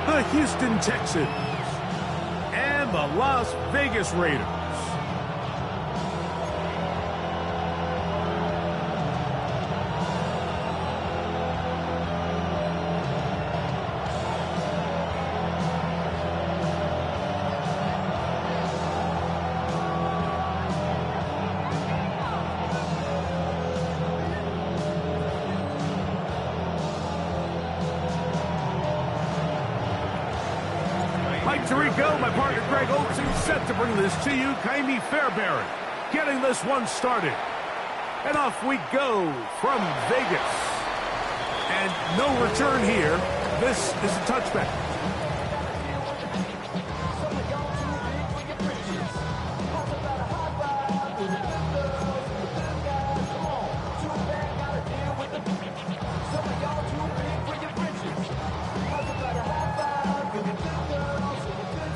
the Houston Texans, and the Las Vegas Raiders. To Rico, my partner Greg Olsen set to bring this to you. Kaimi Fairbairn getting this one started. And off we go from Vegas. And no return here. This is a touchback.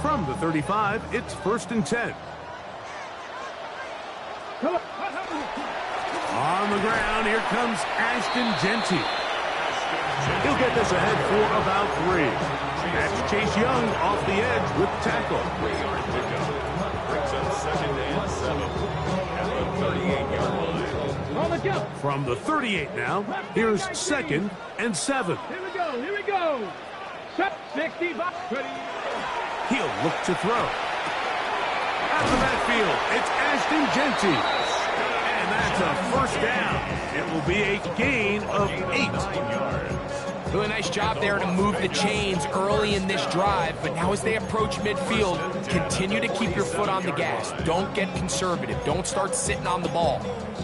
From the 35, it's 1st and 10. On the ground, here comes Ashton Jeanty. He'll get this ahead for about 3. That's Chase Young off the edge with the tackle. Brings up 2nd and 7 at the 38-yard line. From the 38 now, here's 2nd and 7. Here we go. 65. He'll look to throw. Out of the backfield, it's Ashton Jeanty. And that's a 1st down. It will be a gain of 8. Really nice job there to move the chains early in this drive, but now as they approach midfield, continue to keep your foot on the gas. Don't get conservative. Don't start sitting on the ball.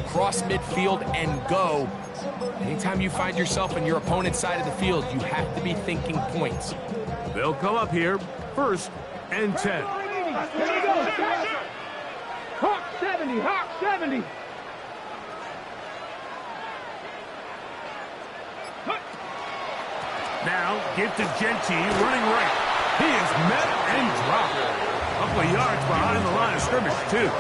Cross midfield and go. Anytime you find yourself on your opponent's side of the field, you have to be thinking points. They'll come up here, 1st and 10. Hawk 70, Hawk 70. Now, give to Jeanty, running right. He is met and dropped. A couple of yards behind the line of scrimmage, too.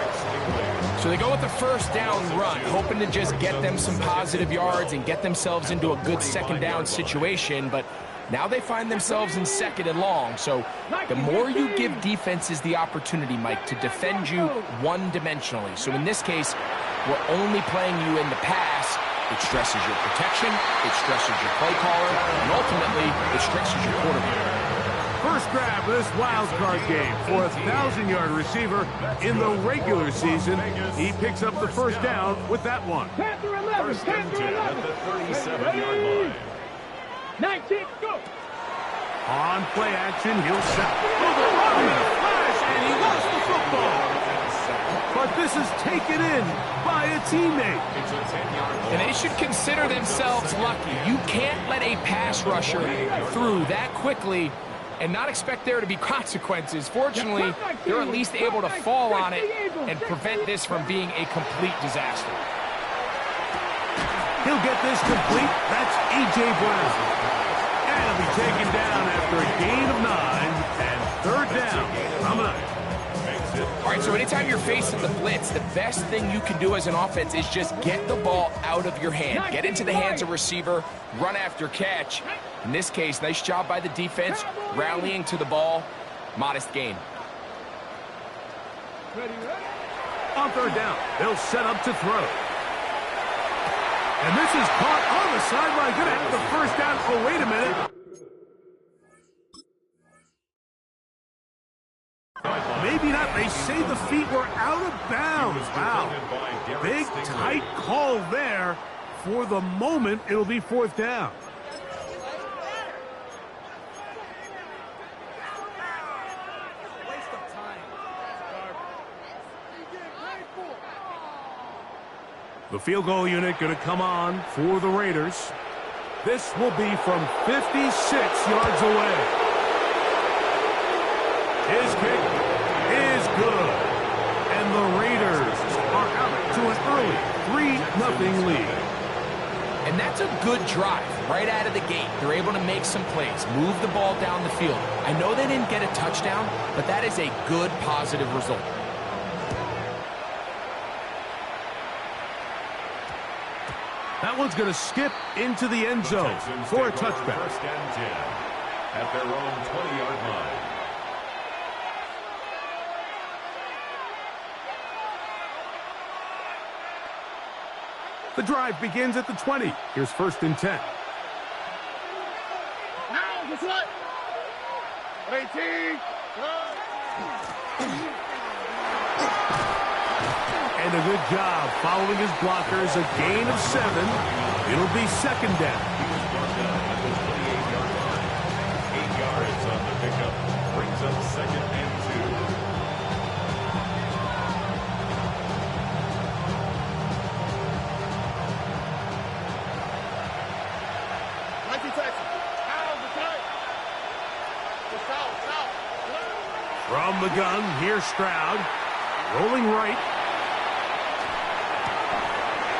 So they go with the 1st down run, hoping to just get them some positive yards and get themselves into a good 2nd down situation, but now they find themselves in 2nd and long. So the more you give defenses the opportunity, Mike, to defend you one-dimensionally. So in this case, we're only playing you in the pass. It stresses your protection, it stresses your play caller, and ultimately, it stresses your quarterback. First grab of this wild card game for a 1,000-yard receiver in the regular season. He picks up the 1st down with that one. 1st and 10 at the 37-yard line. 19, go. On play action, he'll set. Oh, the run, flash, and he lost the football. But this is taken in by a teammate. And they should consider themselves lucky. You can't let a pass rusher through that quickly and not expect there to be consequences. Fortunately, they're at least able to fall on it and prevent this from being a complete disaster. He'll get this complete. That's A.J. Brown. And he'll be taken down after a gain of 9 and 3rd down. Coming up. All right, so anytime you're facing the blitz, the best thing you can do as an offense is just get the ball out of your hand. Get into the hands of receiver, run after catch. In this case, nice job by the defense, rallying to the ball. Modest gain. On 3rd down, they'll set up to throw. And this is caught on the sideline. Going to have the 1st down. Oh, wait a minute. Maybe not. They say the feet were out of bounds. Wow. Big, tight call there. For the moment, it'll be 4th down. The field goal unit going to come on for the Raiders. This will be from 56 yards away. His kick is good. And the Raiders are out to an early 3-0 lead. And that's a good drive right out of the gate. They're able to make some plays, move the ball down the field. I know they didn't get a touchdown, but that is a good, positive result. That one's going to skip into the end zone for a touchback. at their own 20-yard line. The drive begins at the 20. Here's 1st and 10. And a good job following his blockers. A gain of 7. It'll be 2nd down. He was brought down at the 28-yard line. 8 yards on the pickup. Brings up 2nd and 2. From the gun, here's Stroud. Rolling right.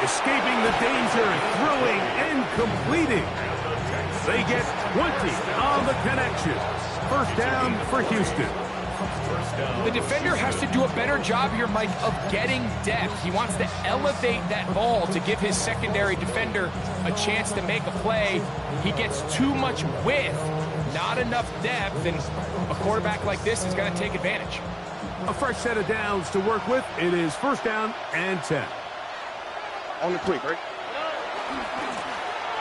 Escaping the danger, throwing and completing. They get 20 on the connection. 1st down for Houston. The defender has to do a better job here, Mike, of getting depth. He wants to elevate that ball to give his secondary defender a chance to make a play. He gets too much width, not enough depth, and a quarterback like this is going to take advantage. A fresh set of downs to work with. It is 1st down and 10. On the quick, right?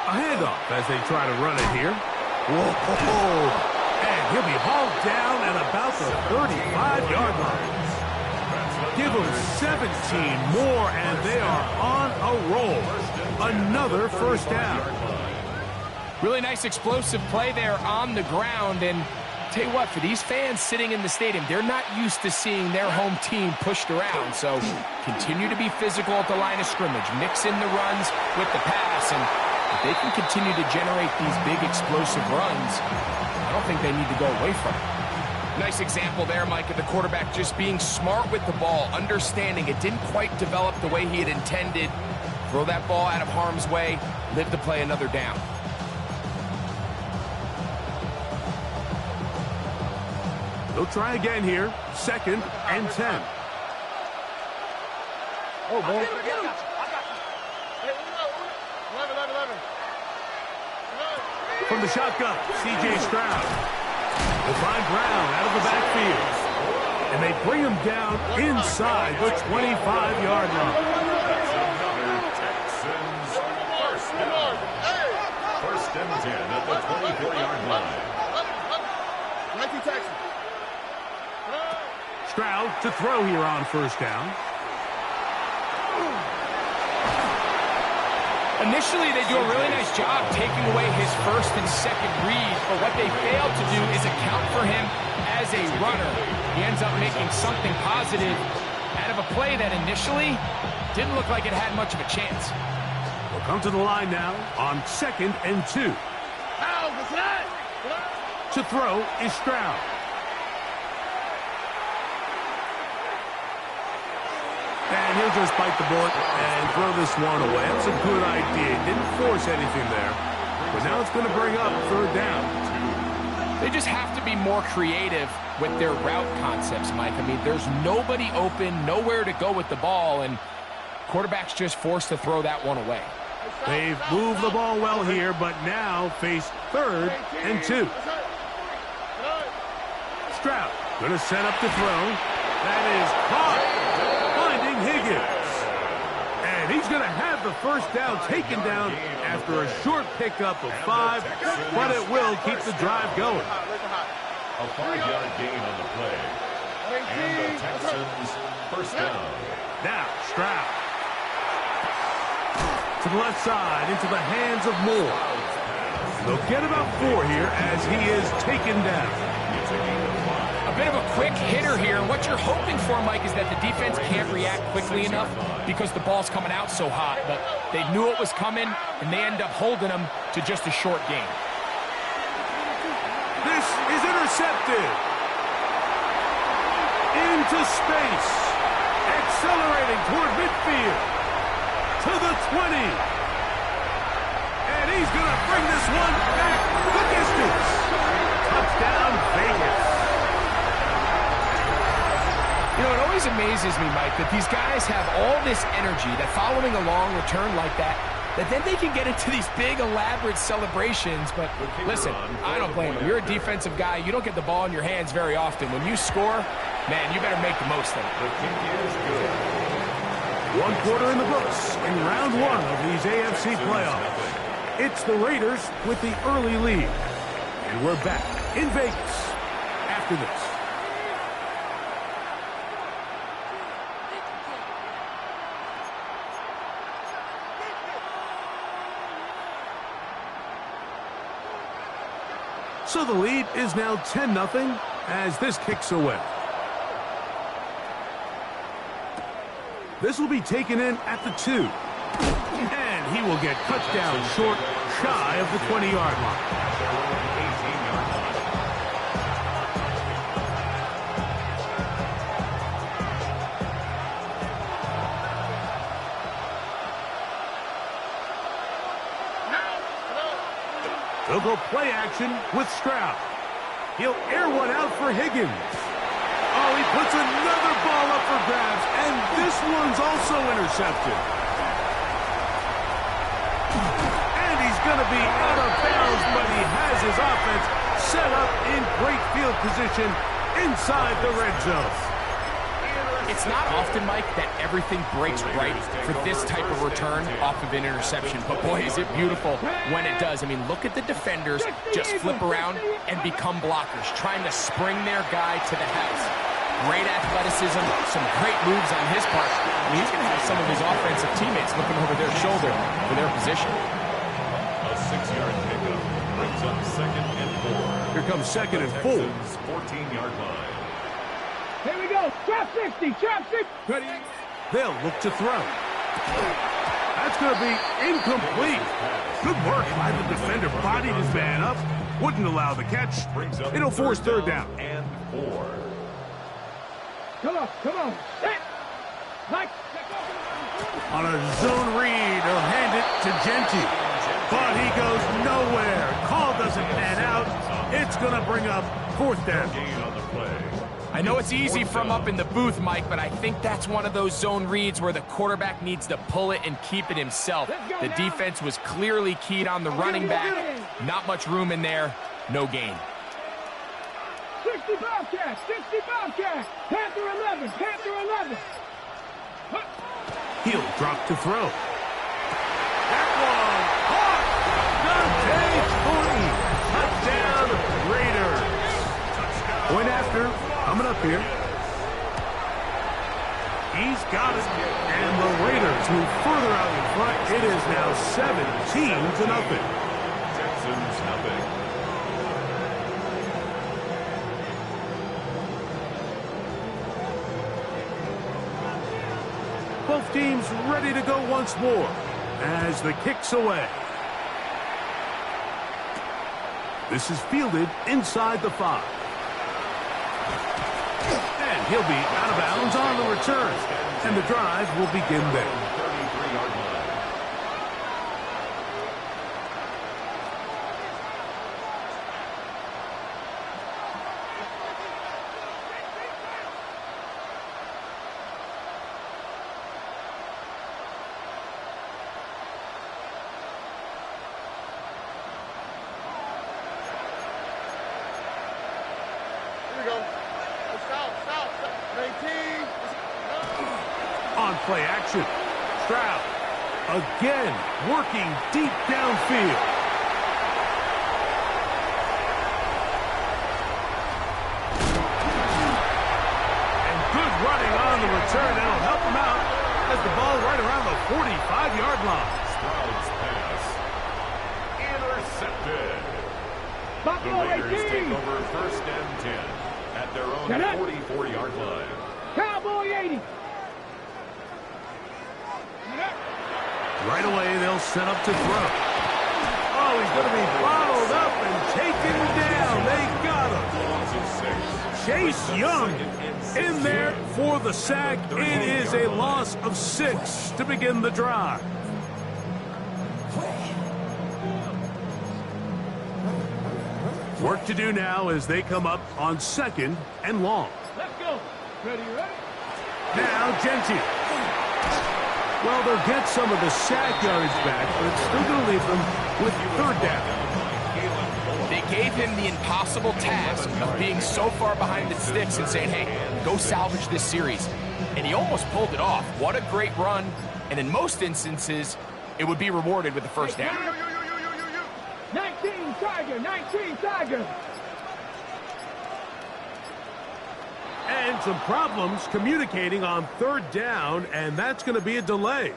A handoff as they try to run it here. Whoa. And he'll be hauled down at about the 35-yard line. Give them 17 more, and they are on a roll. Another 1st down. Really nice explosive play there on the ground, and tell you what, for these fans sitting in the stadium, they're not used to seeing their home team pushed around, so continue to be physical at the line of scrimmage, mix in the runs with the pass, and if they can continue to generate these big explosive runs, I don't think they need to go away from it. Nice example there, Mike, of the quarterback just being smart with the ball, understanding it didn't quite develop the way he had intended. Throw that ball out of harm's way, live to play another down. They'll try again here. 2nd and 10. Oh, boy. From the shotgun, C.J. Stroud. Will find Brown out of the backfield. And they bring him down inside the 25-yard line. That's another Texans 1st down. 1st and 10 at the 24-yard line. Stroud to throw here on 1st down. Initially, they do a really nice job taking away his 1st and 2nd read, but what they failed to do is account for him as a runner. He ends up making something positive out of a play that initially didn't look like it had much of a chance. We'll come to the line now on 2nd and 2. To throw is Stroud. And he'll just bite the bullet and throw this one away. That's a good idea. Didn't force anything there. But now it's going to bring up 3rd down. They just have to be more creative with their route concepts, Mike. I mean, there's nobody open, nowhere to go with the ball, and quarterback's just forced to throw that one away. They've moved the ball well here, but now face 3rd and 2. Stroud going to set up to throw. That is caught. Higgins. And he's going to have the 1st down taken down after a short pickup of 5, but it will keep the drive going. A 5-yard gain on the play. And the Texans 1st down. Now, Stroud. To the left side, into the hands of Moore. They'll get about 4 here as he is taken down. A bit of a quick hitter here, and what you're hoping for, Mike, is that the defense can't react quickly enough because the ball's coming out so hot, but they knew it was coming, and they end up holding them to just a short gain. This is intercepted. Into space. Accelerating toward midfield. To the 20. And he's going to bring this one back the distance. Touchdown, Vegas. You know, it always amazes me, Mike, that these guys have all this energy, that following a long return like that, that then they can get into these big, elaborate celebrations. But listen, I don't blame them. You're a defensive guy. You don't get the ball in your hands very often. When you score, man, you better make the most of it. The kick is good. 1 quarter in the books in round 1 of these AFC playoffs. It's the Raiders with the early lead. And we're back in Vegas after this. So the lead is now 10-0 as this kicks away. This will be taken in at the 2. And he will get cut down short, shy of the 20-yard line. 18-yard line. They'll go play action with Stroud. He'll air one out for Higgins. Oh, he puts another ball up for grabs, and this one's also intercepted. And he's going to be out of bounds, but he has his offense set up in great field position inside the red zone. It's not often, Mike, that everything breaks right for this type of return off of an interception. But, boy, is it beautiful when it does. I mean, look at the defenders just flip around and become blockers, trying to spring their guy to the house. Great athleticism, some great moves on his part. I mean, he's going to have some of his offensive teammates looking over their shoulder for their position. A 6-yard pickup brings up 2nd and 4. Here comes 2nd and 4. 14-yard line. Here we go. Trap 60. Trap 60. Ready? They'll look to throw. That's going to be incomplete. Good work by the defender. Bodied his man up. Wouldn't allow the catch. It'll force 3rd down. And 4. Come on. Come on. Set. Mike. On a zone read, he'll hand it to Genty. But he goes nowhere. Call doesn't pan out. It's going to bring up 4th down. Gain on the play. I know it's easy from up in the booth, Mike, but I think that's one of those zone reads where the quarterback needs to pull it and keep it himself. The defense was clearly keyed on the running back. Not much room in there. No gain. 60 Bobcat. 60 Bobcat. Panther 11. Panther 11. He'll drop to throw. That one caught. Dante Green. Touchdown, Raiders. Point after. Coming up here. He's got it. And the Raiders move further out in front. It is now 17-0. Texans nothing. Both teams ready to go once more as the kick's away. This is fielded inside the 5. And he'll be out of bounds on the return. And the drive will begin there. 33-yard line. On play action. Stroud again working deep downfield. And good running on the return. That'll help him out as the ball right around the 45-yard line. Stroud's pass. Intercepted. The Buffalo Raiders 18. take over 1st and 10 at their own 44-yard line. Cowboy 80. Right away, they'll set up to throw. Oh, he's going to be bottled up and taken down. They got him. Chase Young in there for the sack. It is a loss of 6 to begin the drive. Work to do now as they come up on 2nd and long. Let's go. Ready, ready? Now, Genty. Well, they'll get some of the sack yardage back, but it's still going to leave them with third down. They gave him the impossible task of being so far behind the sticks and saying, hey, go salvage this series. And he almost pulled it off. What a great run. And in most instances, it would be rewarded with the first down. 19 Tiger, 19 Tiger. And some problems communicating on third down, and that's going to be a delay.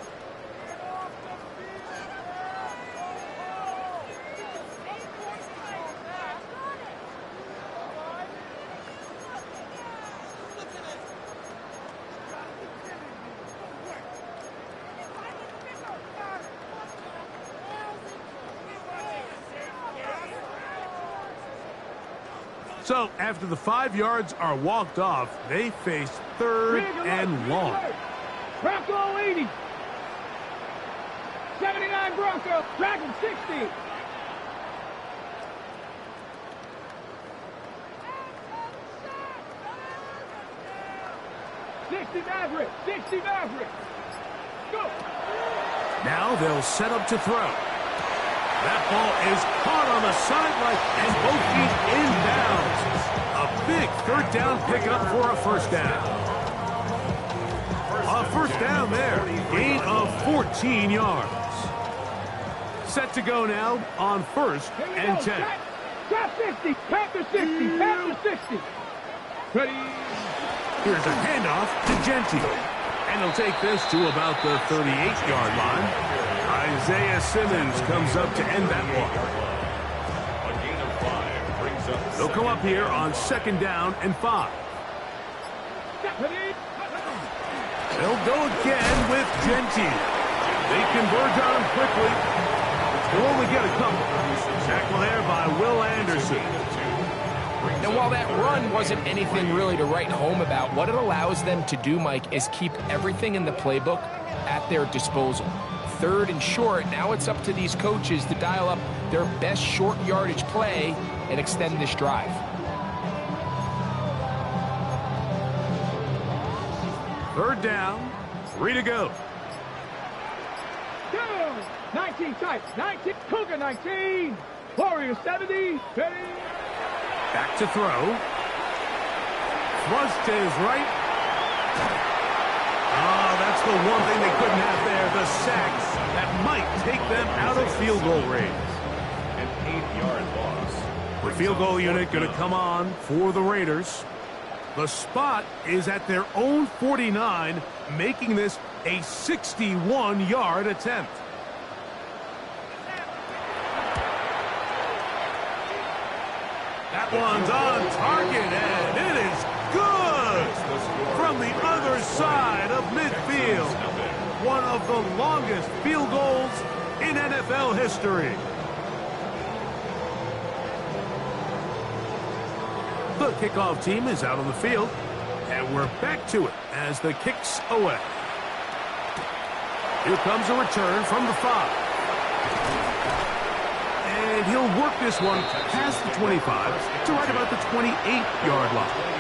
So, after the 5 yards are walked off, they face third and long. Bronco 80. 79 Bronco. Dragon 60. Maverick. 60 Maverick. Go. Now they'll set up to throw. That ball is caught on the sideline, and both feet inbounds. A big third down pickup for a first down. A first down there. Gain of 14 yards. Set to go now on first and 10. Trap 50. Panther 60. Panther 60. Ready. Here's a handoff to Genty. And he'll take this to about the 38-yard line. Isaiah Simmons comes up to end that walk. They'll come up here on second down and 5. They'll go again with Genty. They converge on him quickly. They'll only get a couple. Tackle there by Will Anderson. Now, while that run wasn't anything really to write home about, what it allows them to do, Mike, is keep everything in the playbook at their disposal. Third and short, now it's up to these coaches to dial up their best short yardage play and extend this drive. Third down, 3 to go. 19 tight, 19, Cougar 19, Warrior 70, ready. Back to throw. Thrust to his right. Oh, that's the one thing they couldn't have there, the sacks that might take them out of field goal range. An 8-yard loss. The field goal unit going to come on for the Raiders. The spot is at their own 49, making this a 61-yard attempt. That one's on target, and it is good from the other side of midfield. One of the longest field goals in NFL history. The kickoff team is out on the field, and we're back to it as the kick's away. Here comes a return from the 5. And he'll work this one past the 25 to right about the 28-yard line.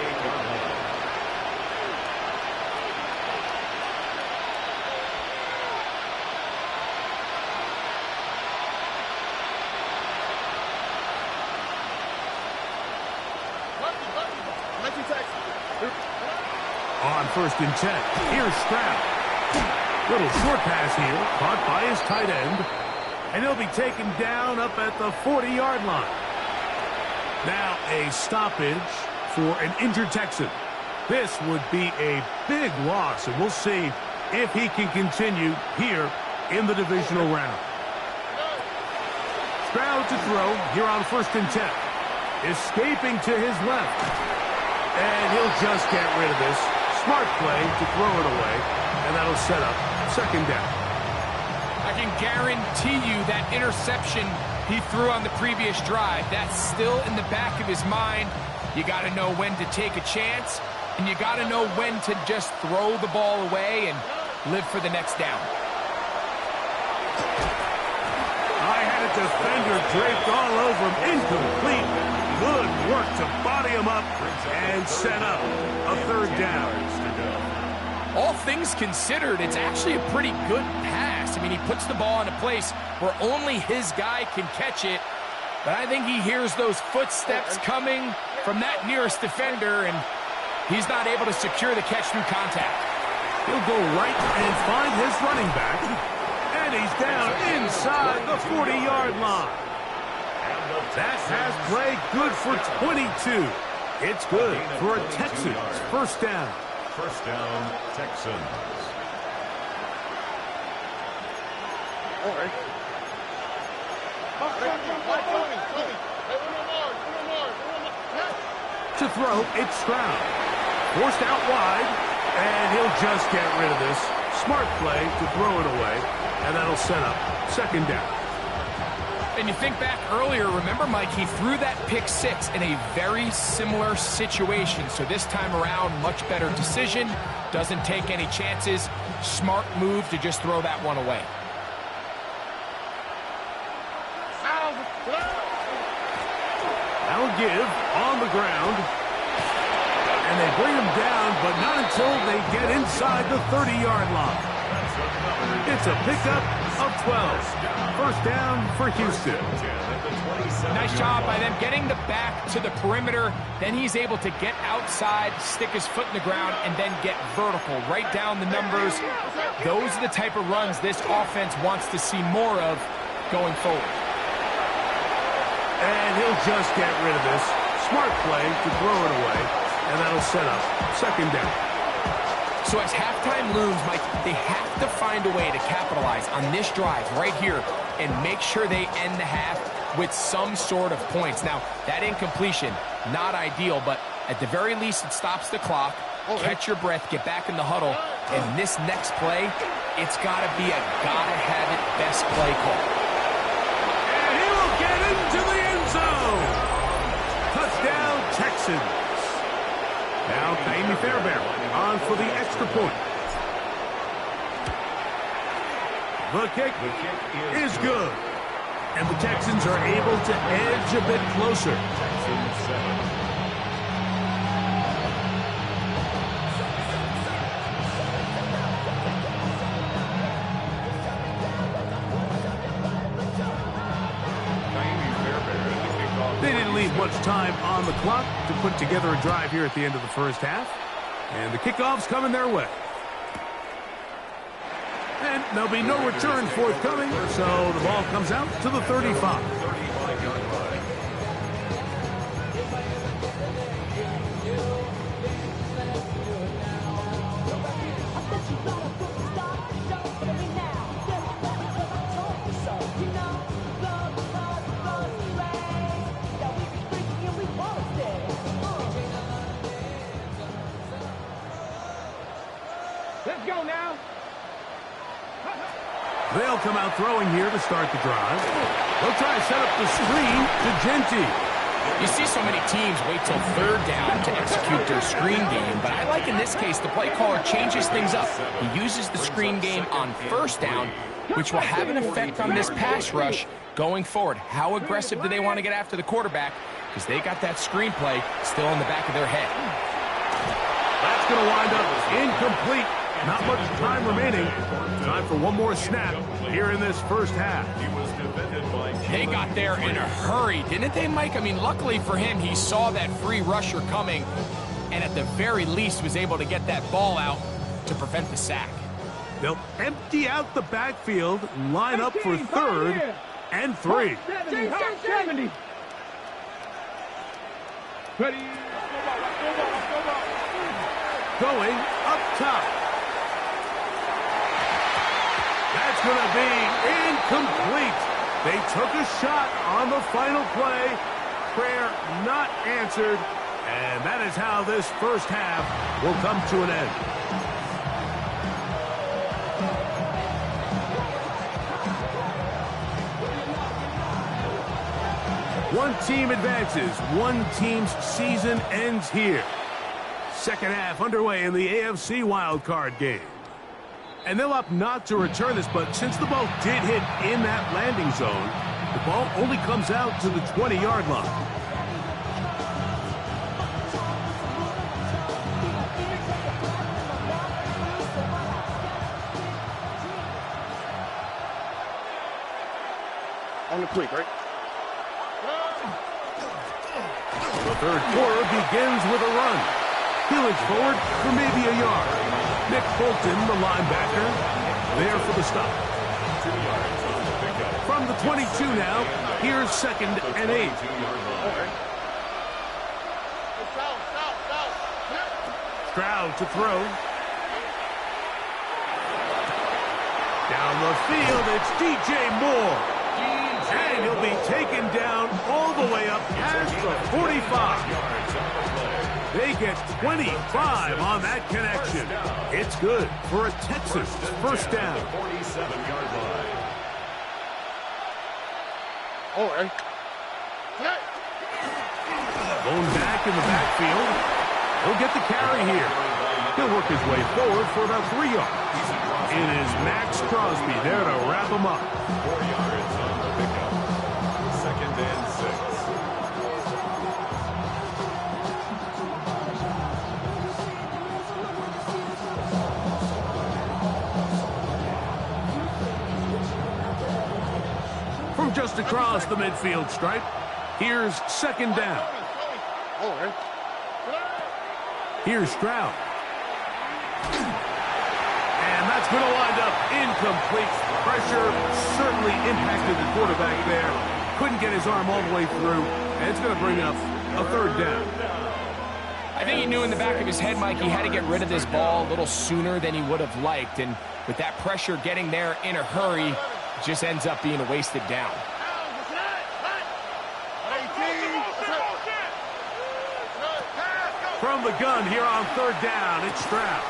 On first and 10, here's Stroud. Little short pass here, caught by his tight end. And he'll be taken down up at the 40-yard line. Now a stoppage for an injured Texan. This would be a big loss, and we'll see if he can continue here in the divisional round. Stroud to throw here on first and 10. Escaping to his left. And he'll just get rid of this. Smart play to throw it away, and that'll set up second down. I can guarantee you that interception he threw on the previous drive, that's still in the back of his mind. You got to know when to take a chance, and you got to know when to just throw the ball away and live for the next down. I had a defender draped all over him. Incomplete. Good work to body him up and set up a third down. all things considered, it's actually a pretty good pass. I mean, he puts the ball in a place where only his guy can catch it. But I think he hears those footsteps coming from that nearest defender, and he's not able to secure the catch through contact. He'll go right and find his running back. And he's down inside the 40-yard line. That pass play good for 22. It's good for a Texans first down. First down, Texans. All right. To throw, it's Stroud. Forced out wide, and he'll just get rid of this. Smart play to throw it away, and that'll set up second down. And you think back earlier, remember, Mike, he threw that pick six in a very similar situation. So this time around, much better decision. Doesn't take any chances. Smart move to just throw that one away. Now give on the ground. And they bring him down, but not until they get inside the 30-yard line. It's a pickup of 12. First down for Houston. Nice job by them getting the back to the perimeter. Then he's able to get outside, stick his foot in the ground, and then get vertical. Right down the numbers. Those are the type of runs this offense wants to see more of going forward. And he'll just get rid of this. Smart play to throw it away. And that'll set up second down. So as halftime looms, Mike, they have to find a way to capitalize on this drive right here and make sure they end the half with some sort of points. Now, that incompletion, not ideal, but at the very least, it stops the clock. Catch your breath, get back in the huddle, and this next play, it's got to be a gotta-have-it best play call. And he will get into the end zone. Touchdown, Texans. Now, Kaimi Fairbairn on for the extra point. The kick is good. And the Texans are able to edge a bit closer. Texans 7. They didn't leave much time on the clock to put together a drive here at the end of the first half. And the kickoff's coming their way. And there'll be no return forthcoming, so the ball comes out to the 35. 35-yard line. Let's go now. They'll come out throwing here to start the drive. They'll try to set up the screen to Genty. You see so many teams wait till third down to execute their screen game, but I like in this case the play caller changes things up. He uses the screen game on first down, which will have an effect on this pass rush going forward. How aggressive do they want to get after the quarterback? Because they got that screen play still in the back of their head. That's going to wind up incomplete. Not much time remaining. Time for one more snap here in this first half. They got there in a hurry, didn't they, Mike? I mean, luckily for him, he saw that free rusher coming and at the very least was able to get that ball out to prevent the sack. They'll empty out the backfield, line up for third and 3. 70. Ready. Going up top. That's going to be incomplete. They took a shot on the final play. Prayer not answered. And that is how this first half will come to an end. One team advances. One team's season ends here. Second half underway in the AFC Wildcard game. And they'll opt not to return this, but since the ball did hit in that landing zone, the ball only comes out to the 20-yard line. Complete, right? The third quarter begins with a run. He looks forward for maybe a yard. Nick Bolton, the linebacker, there for the stop. 2 yards on the pickup. From the 22 now, here's 2nd and 8. Stroud to throw. Down the field, it's DJ Moore. And he'll be taken down all the way up past the 45. They get 25 on that connection. It's good for a Texas first down. 47-yard line. All right. Going back in the backfield. He'll get the carry here. He'll work his way forward for about 3 yards. It is Max Crosby there to wrap him up. 4 yards on the pickup. 2nd and 6. From just across the midfield stripe, here's 2nd down. All right. Here's Stroud. And that's going to wind up incomplete. Pressure certainly impacted the quarterback there. Couldn't get his arm all the way through, and it's going to bring up a 3rd down. I think he knew in the back of his head, Mike, he had to get rid of this ball a little sooner than he would have liked. And with that pressure getting there in a hurry, it just ends up being a wasted down. From the gun here on 3rd down, it's Stroud.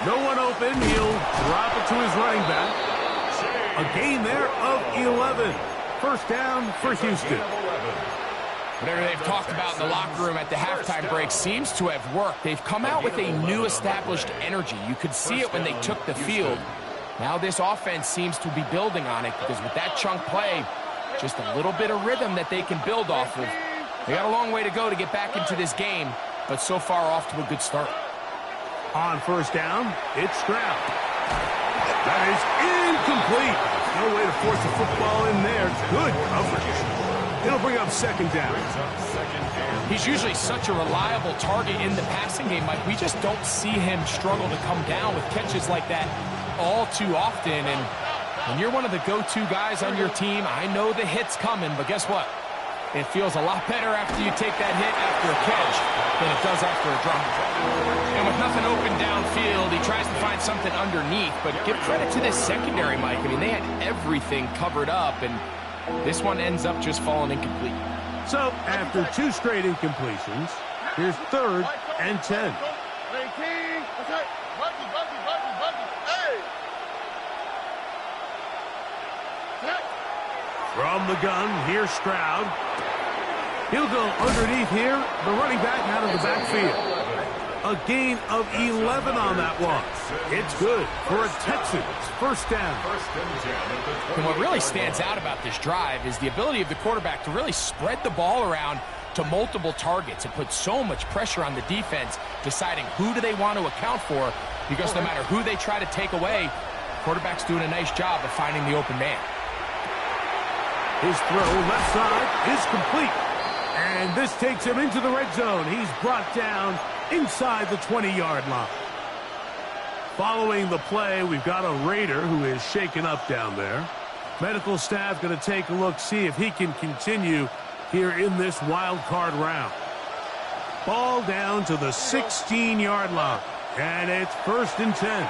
No one open. He'll drop it to his running back. A gain there of 11. First down for Houston. Whatever they've talked about in the locker room at the halftime break seems to have worked. They've come out with a new established energy. You could see it when they took the field. Now this offense seems to be building on it because with that chunk play, just a little bit of rhythm that they can build off of. They got a long way to go to get back into this game, but so far off to a good start. On first down, it's Stroud. That is incomplete. No way to force the football in there. Good coverage. It'll bring up 2nd down. He's usually such a reliable target in the passing game, Mike. We just don't see him struggle to come down with catches like that all too often. And when you're one of the go-to guys on your team, I know the hit's coming, but guess what? It feels a lot better after you take that hit after a catch than it does after a drop. And with nothing open downfield, he tries to find something underneath. But give credit to this secondary, Mike. I mean, they had everything covered up, and this one ends up just falling incomplete. So, after 2 straight incompletions, here's 3rd and 10. From the gun, here's Stroud. He'll go underneath here. The running back out of the backfield. A gain of 11 on that one. It's good for a Texans first down. And what really stands out about this drive is the ability of the quarterback to really spread the ball around to multiple targets. It puts so much pressure on the defense deciding who do they want to account for, because no matter who they try to take away, the quarterback's doing a nice job of finding the open man. His throw left side is complete. And this takes him into the red zone. He's brought down inside the 20-yard line. Following the play, we've got a Raider who is shaken up down there. Medical staff going to take a look, see if he can continue here in this wild card round. Ball down to the 16-yard line. And it's 1st and 10.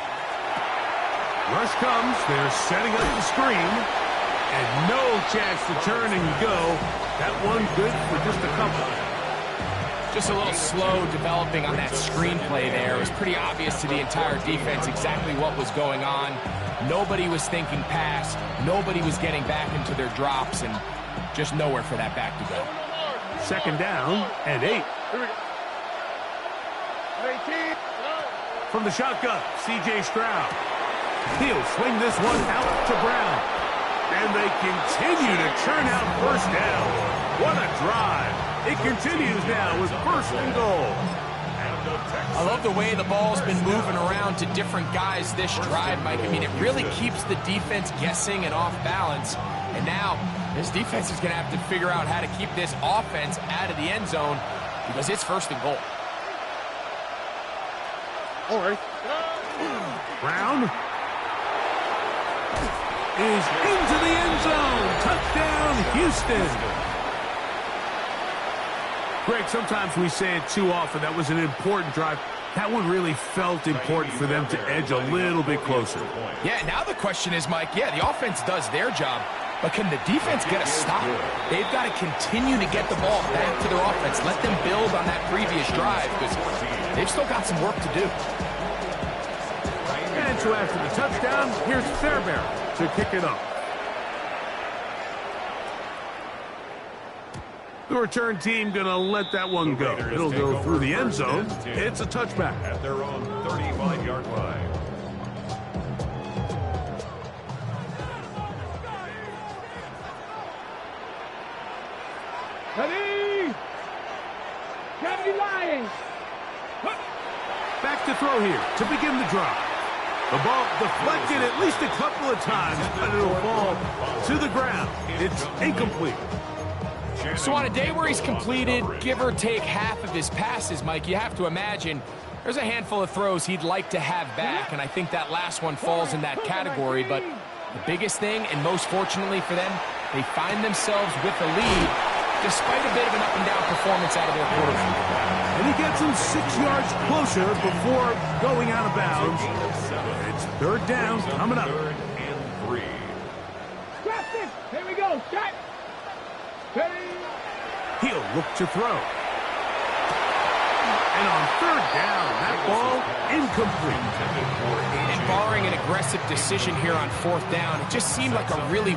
Rush comes. They're setting up the screen. And no chance to turn and go. That one good for just a couple. Just a little slow developing on that screenplay there. It was pretty obvious to the entire defense exactly what was going on. Nobody was thinking pass. Nobody was getting back into their drops, and just nowhere for that back to go. 2nd down and 8. From the shotgun, C.J. Stroud. He'll swing this one out to Brown. And they continue to churn out first down. What a drive. It continues now with 1st and goal. I love the way the ball's been moving around to different guys this drive, Mike. I mean, it really keeps the defense guessing and off balance. And now This defense is going to have to figure out how to keep this offense out of the end zone because it's first and goal. All right. Brown is into the end zone. Touchdown, Houston. Greg, sometimes we say it too often. That was an important drive. That one really felt important for them to edge a little bit closer. Yeah, now the question is, Mike, yeah, the offense does their job, but can the defense get a stop? They've got to continue to get the ball back to their offense. Let them build on that previous drive because they've still got some work to do. And so after the touchdown, here's Fairbairn to kick it off. The return team going to let that one go. It'll go through the end zone. It's a touchback. At their own 35-yard line. Ready? 70 Lions. Back to throw here to begin the drive. The ball deflected at least a couple of times, but it'll fall to the ground. It's incomplete. So on a day where he's completed, give or take half of his passes, Mike, you have to imagine there's a handful of throws he'd like to have back, and I think that last one falls in that category. But the biggest thing, and most fortunately for them, they find themselves with a lead despite a bit of an up-and-down performance out of their quarterback. And he gets him 6 yards closer before going out of bounds. It's third down coming up. 3rd and 3. Drop it. Here we go. Shot. Ready? He'll look to throw. And on third down, that ball incomplete. And barring an aggressive decision here on fourth down, it just seemed like a really...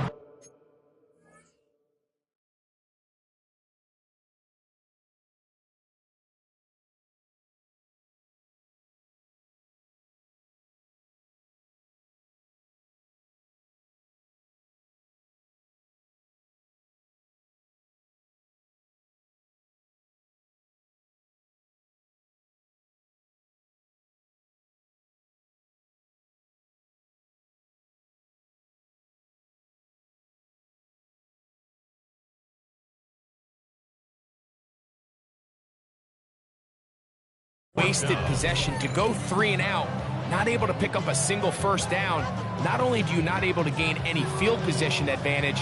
wasted possession to go 3 and out, not able to pick up a single first down. Not only do you not able to gain any field position advantage,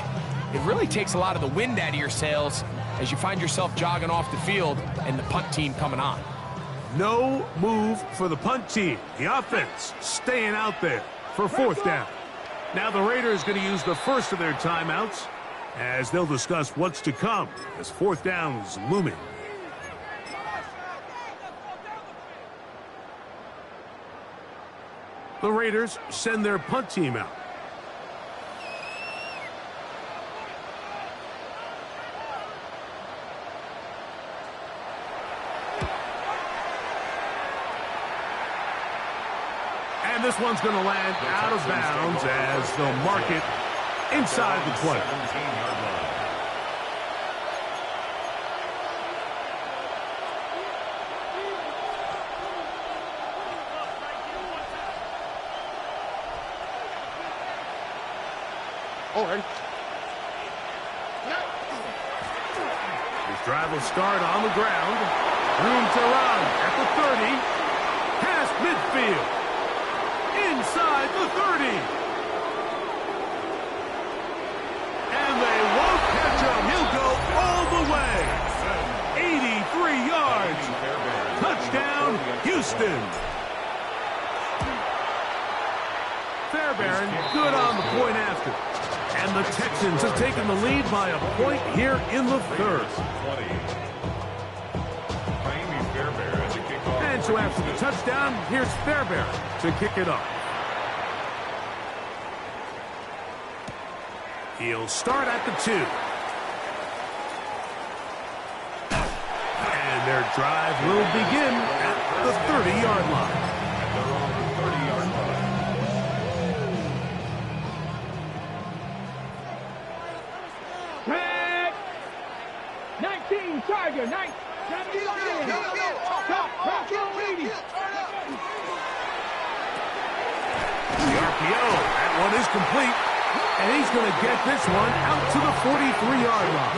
it really takes a lot of the wind out of your sails as you find yourself jogging off the field and the punt team coming on. No move for the punt team. The offense staying out there for fourth down. Now the Raiders going to use the first of their timeouts as they'll discuss what's to come as fourth down is looming. The Raiders send their punt team out. And this one's going to land out of bounds as they'll mark it inside the 20. 17-yard line. All right. His drive will start on the ground. Room to run at the 30. Past midfield. Inside the 30. And they won't catch him. He'll go all the way. 83 yards. Touchdown, Houston. Fairbairn good on the point after. And the Texans have taken the lead by a point here in the third. And so after the touchdown, here's Fairbairn to kick it off. He'll start at the 2. And their drive will begin at the 30-yard line. Tag. 19 Charger. 70 Lions. Top 80. The RPO, that one is complete. And he's going to get this one out to the 43-yard line.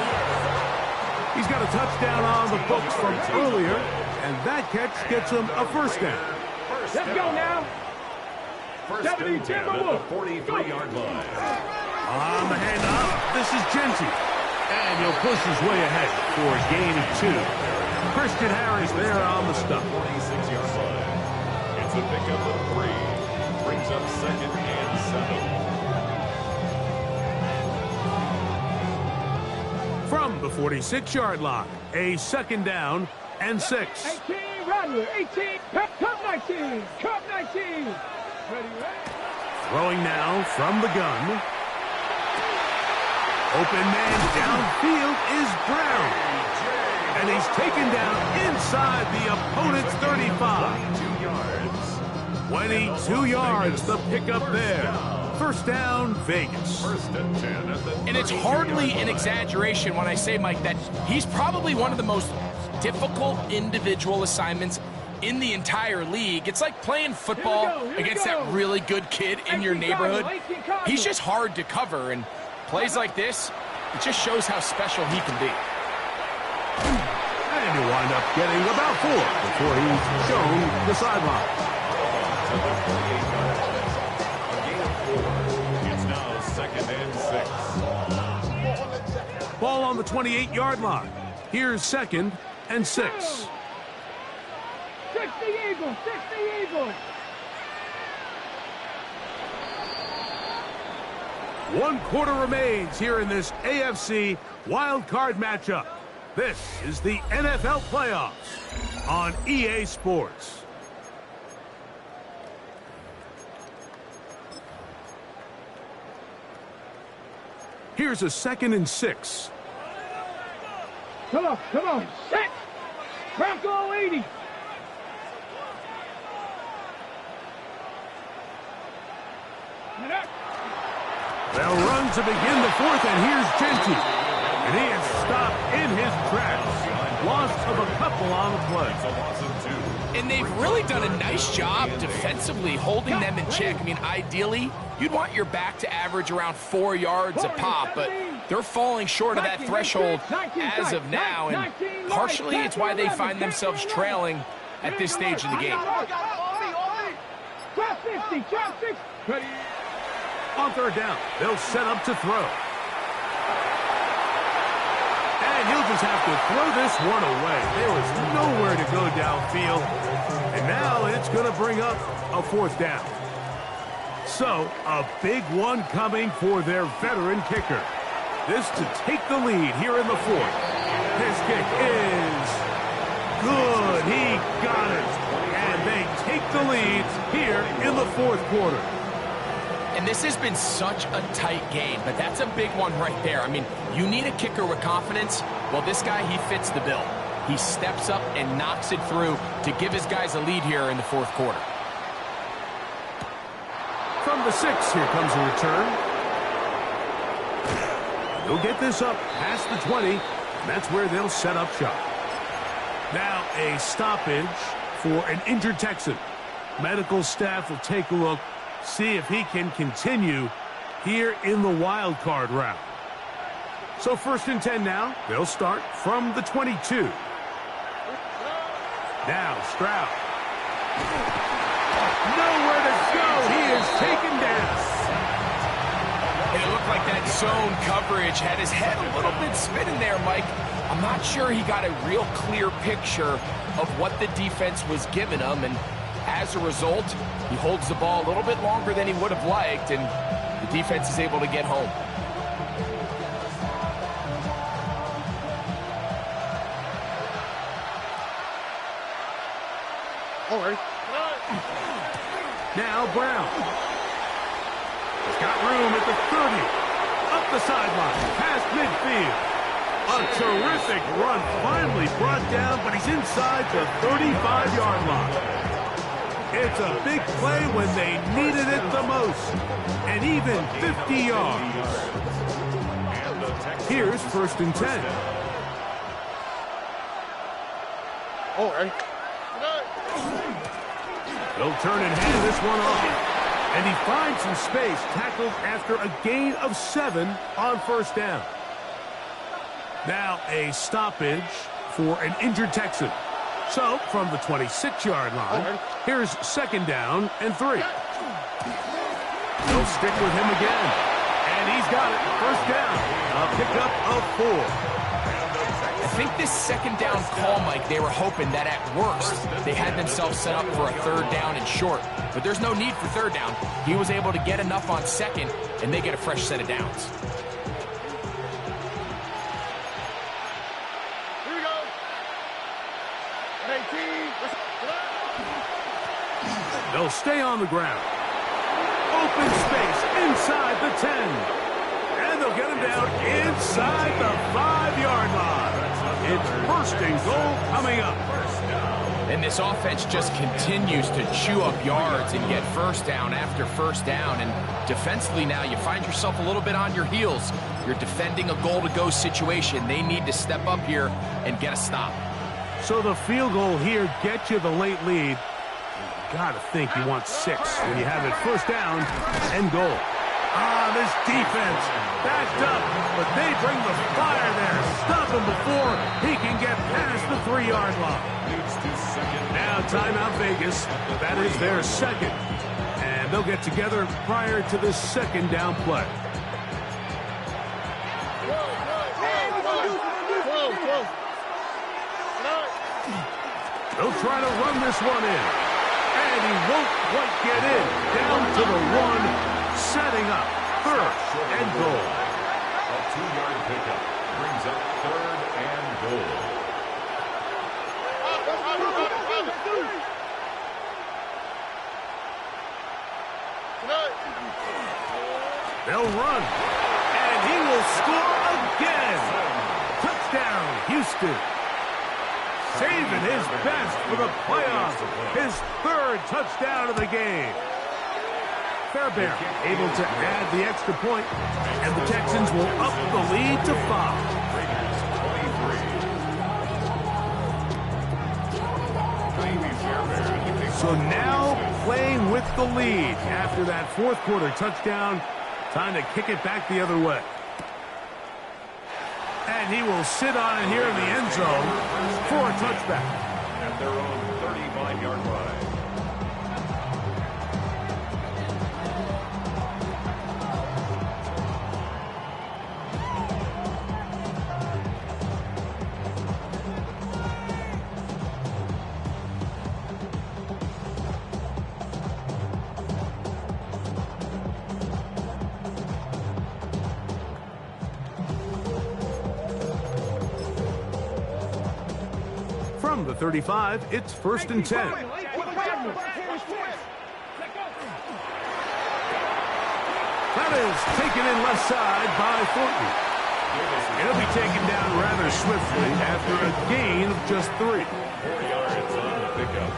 He's got a touchdown on the books from earlier, and that catch gets him a first down. Let's go now. First and 10 at the 43-yard line. On the handoff, this is Genty. And he'll push his way ahead for a gain of 2. Christian Harris there on the stop. 46-yard line. It's a pickup of 3. Brings up second and 7. From the 46-yard line, a second down and 6. 18, Radler, 18, Cup 19, Cup 19. Ready. Throwing now from the gun. Open man downfield is Brown. And he's taken down inside the opponent's 35. 22 yards, the pickup there. First down, Vegas. First and 10 at the And it's hardly an exaggeration when I say, Mike, that he's probably one of the most difficult individual assignments in the entire league. It's like playing football against that really good kid in your neighborhood. He's just hard to cover, and plays like this, it just shows how special he can be. And he'll wind up getting about 4 before he's shown the sideline. It's now second and 6. Ball on the 28-yard line. Here's second and 6. 60 Eagles, 60 Eagles. 1 quarter remains here in this AFC Wildcard matchup. This is the NFL playoffs on EA Sports. Here's a second and 6. Come on, set. Bronco 80. They'll run to begin the 4th, and here's Genty. And he is stopped in his tracks. Loss of a couple on the play. And they've really done a nice job defensively holding them in check. I mean, ideally, you'd want your back to average around 4 yards a pop, but they're falling short of that threshold as of now, and partially it's why they find themselves trailing at this stage in the game. Drop 50, drop 60. Ready. On third down, they'll set up to throw. And he'll just have to throw this one away. There was nowhere to go downfield. And now it's going to bring up a 4th down. So, a big one coming for their veteran kicker. This to take the lead here in the 4th. His kick is good. He got it. And they take the lead here in the 4th quarter. And this has been such a tight game, but that's a big one right there. I mean, you need a kicker with confidence. Well, this guy, he fits the bill. He steps up and knocks it through to give his guys a lead here in the 4th quarter. From the 6, here comes a return. They'll get this up past the 20, and that's where they'll set up shop. Now a stoppage for an injured Texan. Medical staff will take a look, see if he can continue here in the wild card round. So first and 10 now. They'll start from the 22. Now Stroud. Nowhere to go. He is taken down. And it looked like that zone coverage had his head a little bit spinning there, Mike. I'm not sure he got a real clear picture of what the defense was giving him, and as a result, he holds the ball a little bit longer than he would have liked, and the defense is able to get home. All right. Now Brown. He's got room at the 30. Up the sideline. Past midfield. A terrific run. Finally brought down, but he's inside the 35-yard line. It's a big play when they needed it the most. And even 50 yards. Here's first and 10. All right. They'll turn and hand this one off. And he finds some space, tackled after a gain of 7 on first down. Now a stoppage for an injured Texan. So from the 26-yard line, here's second down and 3. They'll stick with him again. And he's got it. First down. A pickup of 4. I think this second down call, Mike, they were hoping that at worst they had themselves set up for a third down and short. But there's no need for third down. He was able to get enough on second, and they get a fresh set of downs. Here we go. 18. They'll stay on the ground. Open space inside the 10. And they'll get him down inside the 5-yard line. It's first and goal coming up. And this offense just continues to chew up yards and get first down after first down. And defensively now, you find yourself a little bit on your heels. You're defending a goal-to-go situation. They need to step up here and get a stop. So the field goal here gets you the late lead. You got to think you want 6 when you have it first down and goal. This defense backed up, but they bring the fire there. Stop him before he can get past the 3-yard line. Now timeout Vegas. That is their second. And they'll get together prior to the second down play. They'll try to run this one in. And he won't quite get in. Down to the 1, setting up third and goal. A 2-yard pickup brings up third and goal. They'll run. And he will score again. Touchdown, Houston. Saving his best for the playoffs. His 3rd touchdown of the game. Fairbairn able to add the extra point, and the Texans will up the lead to 5. So now playing with the lead after that 4th quarter touchdown. Time to kick it back the other way. And he will sit on it here in the end zone for a touchback. At their own 35-yard line. From the 35, it's first and 10. That is taken in left side by Thornton. It'll be taken down rather swiftly after a gain of just 3. 4 yards on the pickup.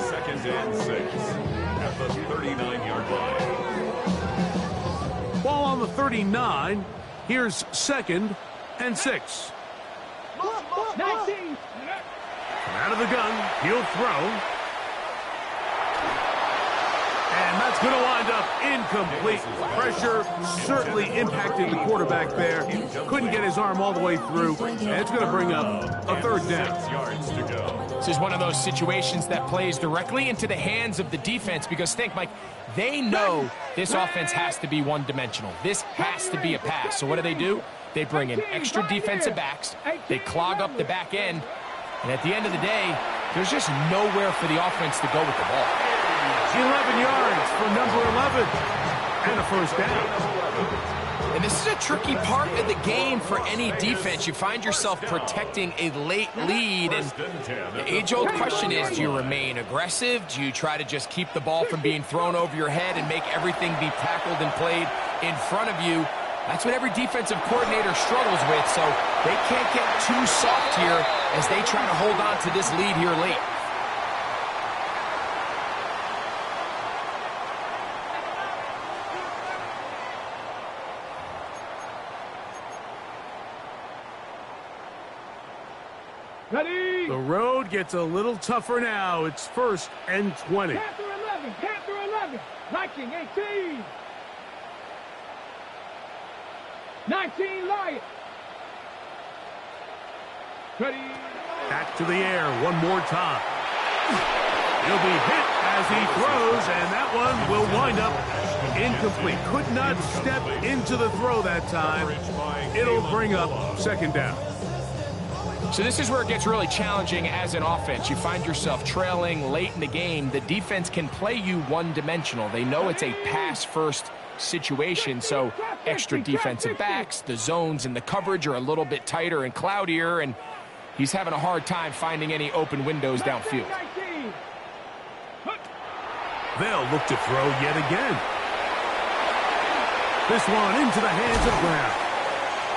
Second and 6 at the 39-yard line. Ball on the 39. Here's second and 6. 19. Out of the gun, he'll throw. And that's going to wind up incomplete. Pressure certainly impacted the quarterback there. Couldn't get his arm all the way through. And it's going to bring up a third down. 6 yards to go. This is one of those situations that plays directly into the hands of the defense because think, Mike, they know this offense has to be one-dimensional. This has to be a pass. So what do? They bring in extra defensive backs. They clog up the back end. And at the end of the day, there's just nowhere for the offense to go with the ball. 11 yards for number 11. And a first down. And this is a tricky part of the game for any defense. You find yourself protecting a late lead. And the age-old question is, do you remain aggressive? Do you try to just keep the ball from being thrown over your head and make everything be tackled and played in front of you? That's what every defensive coordinator struggles with, so they can't get too soft here as they try to hold on to this lead here late. Ready? The road gets a little tougher now. It's first and 20. Panther 11. Panther 11. Like Blocking, 18. 19, Lion. Ready. Back to the air one more time. He'll be hit as he throws, and that one will wind up incomplete. Could not step into the throw that time. It'll bring up second down. So this is where it gets really challenging as an offense. You find yourself trailing late in the game. The defense can play you one-dimensional. They know it's a pass-first situation, so extra defensive backs, the zones and the coverage are a little bit tighter and cloudier, and he's having a hard time finding any open windows downfield. They'll look to throw yet again. This one into the hands of Brown.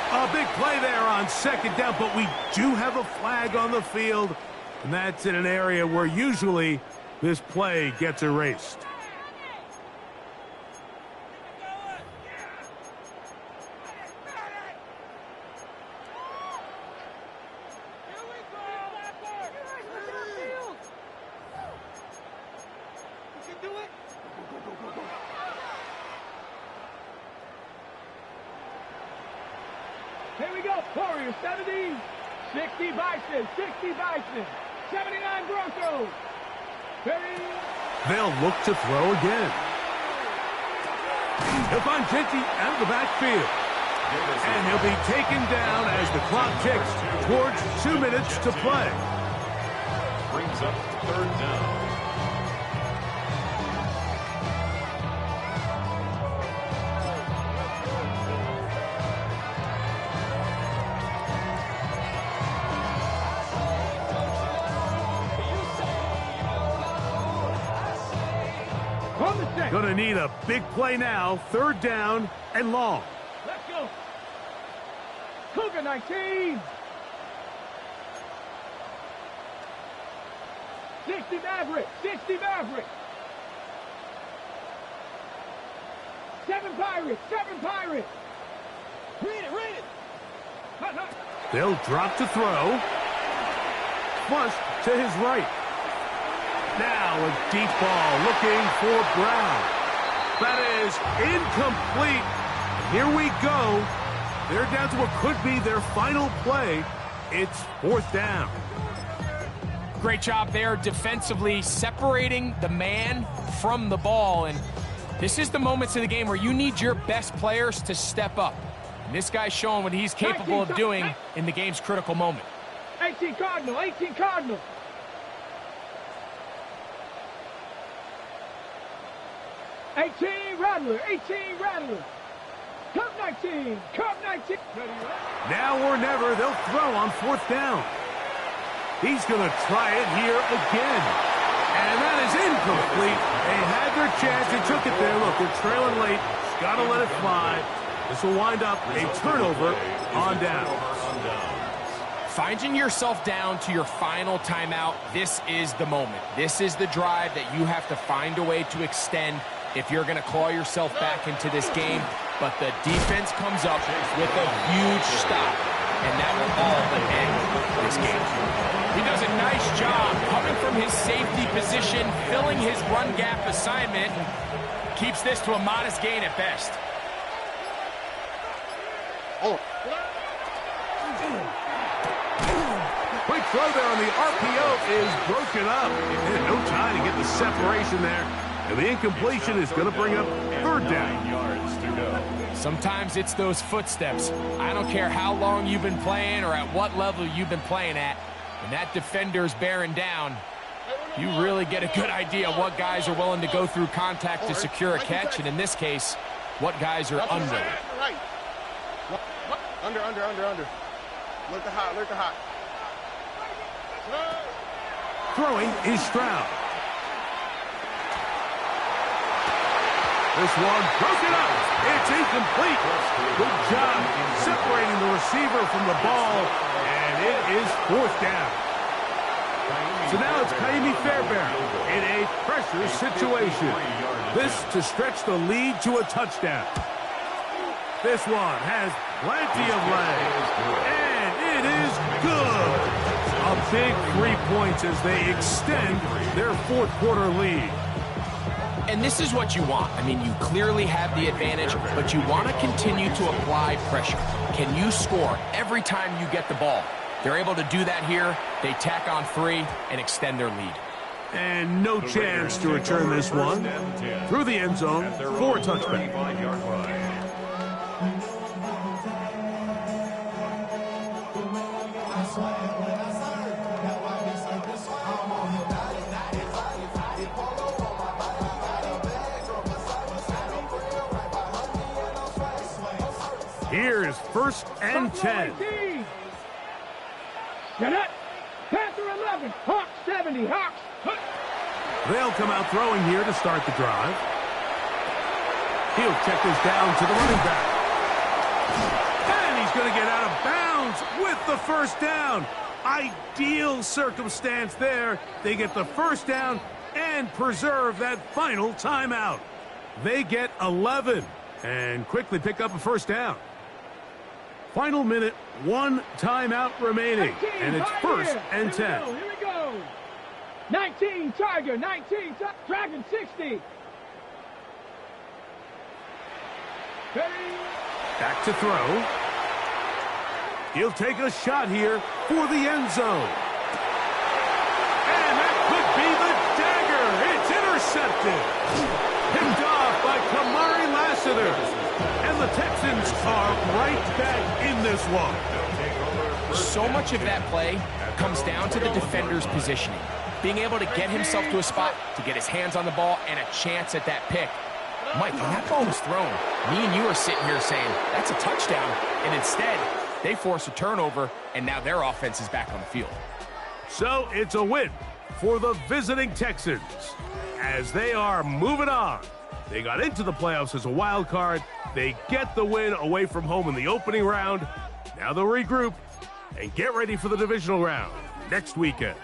A big play there on second down, but we do have a flag on the field, and that's in an area where usually this play gets erased. Here we go. Warriors 70, 60 Bison, 60 Bison, 79 Broncos. Ready. They'll look to throw again. He'll find Genty out of the backfield. And he'll be taken down as the clock ticks towards 2 minutes to play. Brings up third down. Gonna need a big play now. Third down and long. Let's go. Cougar 19. 60 Maverick. 60 Maverick. 7 Pirates. 7 Pirates. Read it. Read it. They'll drop to throw. Flush to his right. Now a deep ball looking for Brown. That is incomplete. Here we go. They're down to what could be their final play. It's fourth down. Great job there defensively, separating the man from the ball. And this is the moments in the game where you need your best players to step up. And this guy's showing what he's capable of doing in the game's critical moment. 18 Cardinal. 18 Cardinal. 18 Rattler, 18 Rattler. Cup 19, Cup 19. Now or never, they'll throw on fourth down. He's going to try it here again. And that is incomplete. They had their chance and took it there. Look, they're trailing late. Got to let it fly. This will wind up a turnover on down. Finding yourself down to your final timeout, this is the moment. This is the drive that you have to find a way to extend if you're going to claw yourself back into this game. But the defense comes up with a huge stop, and that will all but end this game. He does a nice job coming from his safety position, filling his run gap assignment, and keeps this to a modest gain at best. Quick throw there on the RPO is broken up. No time to get the separation there. And the incompletion is going to bring up third down. Sometimes it's those footsteps. I don't care how long you've been playing or at what level you've been playing at. When that defender's bearing down, you really get a good idea of what guys are willing to go through contact to secure a catch, and in this case, what guys are unwilling. Under. Look the hot. Throwing is Stroud. This one broken up. It's incomplete. Good job separating the receiver from the ball, and it is fourth down. So now it's Kaimi Fairbairn in a pressure situation. This to stretch the lead to a touchdown. This one has plenty of legs, and it is good. A big 3 points as they extend their fourth quarter lead. And this is what you want. I mean, you clearly have the advantage, but you want to continue to apply pressure. Can you score every time you get the ball? They're able to do that here. They tack on 3 and extend their lead. And no chance to return this one. Through the end zone for a touchback. Here's 1st and 10. Get it. Panther 11. Hawks 70. Hawks. They'll come out throwing here to start the drive. He'll check this down to the running back. And he's going to get out of bounds with the 1st down. Ideal circumstance there. They get the 1st down and preserve that final timeout. They get 11 and quickly pick up a 1st down. Final minute, 1 timeout remaining, and it's 1st and 10. Here we go. 19, Tiger, 19, Dragon 60. Back to throw. He'll take a shot here for the end zone. And that could be the dagger. It's intercepted. Picked off by Kamari Lassiter. And the Texans are right back in this one. So much of that play comes down to the defender's positioning. Being able to get himself to a spot to get his hands on the ball and a chance at that pick. Mike, when that ball was thrown, me and you are sitting here saying, that's a touchdown. And instead, they force a turnover, and now their offense is back on the field. So it's a win for the visiting Texans as they are moving on. They got into the playoffs as a wild card. They get the win away from home in the opening round. Now they'll regroup and get ready for the divisional round next weekend.